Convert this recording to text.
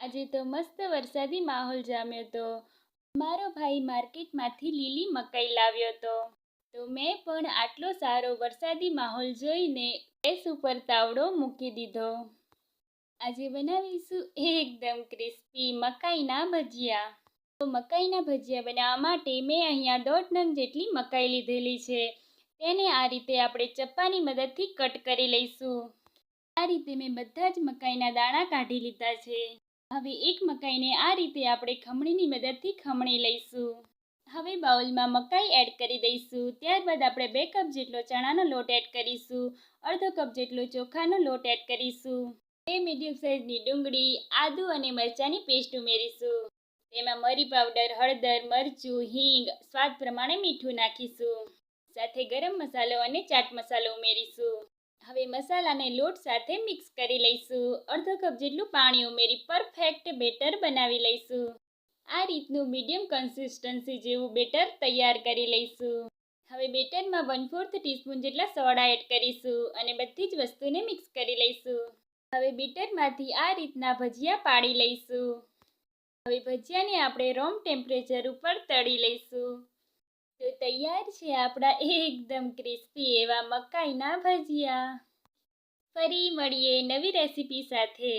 આજે તો મસ્ત વરસાદી માહોલ જામ્યો તો મારો ભાઈ માર્કેટમાંથી લીલી મકાઈ લાવ્યો તો મેં પણ આટલો સારો વરસાદી માહોલ જોઈને ગેસ ઉપર તાવડો મૂકી દીધો. આજે બનાવીશું એકદમ ક્રિસ્પી મકાઈના ભજીયા. તો મકાઈના ભજીયા બનાવવા માટે મેં અહીંયા 1.5 નંગ જેટલી મકાઈ લીધેલી છે. તેને આ રીતે આપણે ચપ્પાની મદદથી કટ કરી લઈશું. આ રીતે મેં બધા જ મકાઈના દાણા કાઢી લીધા છે. હવે એક મકાઈને આ રીતે આપણે ખમણીની મદદથી ખમણી લઈશું. હવે બાઉલમાં મકાઈ એડ કરી દઈશું. ત્યારબાદ આપણે 2 કપ જેટલો ચણાનો લોટ એડ કરીશું. અડધો કપ જેટલો ચોખાનો લોટ એડ કરીશું. 2 મીડિયમ સાઇઝની ડુંગળી, આદુ અને મરચાંની પેસ્ટ ઉમેરીશું. તેમાં મરી પાવડર, હળદર, મરચું, હિંગ, સ્વાદ પ્રમાણે મીઠું નાખીશું. સાથે ગરમ મસાલો અને ચાટ મસાલો ઉમેરીશું. હવે મસાલાને લોટ સાથે મિક્સ કરી લઈશું. અડધો કપ જેટલું પાણી ઉમેરી પરફેક્ટ બેટર બનાવી લઈશું. આ રીતનું મીડિયમ કન્સિસ્ટન્સી જેવું બેટર તૈયાર કરી લઈશું. હવે બેટરમાં 1/4 ટીસ્પૂન જેટલા સોડા એડ કરીશું અને બધી જ વસ્તુને મિક્સ કરી લઈશું. હવે બેટરમાંથી આ રીતના ભજીયા પાડી લઈશું. હવે ભજીયાને આપણે રૂમ ટેમ્પરેચર ઉપર તળી લઈશું. તો તૈયાર છે આપણા એકદમ ક્રિસ્પી એવા મકાઈના ભજીયા. ફરી મળીએ નવી રેસીપી સાથે.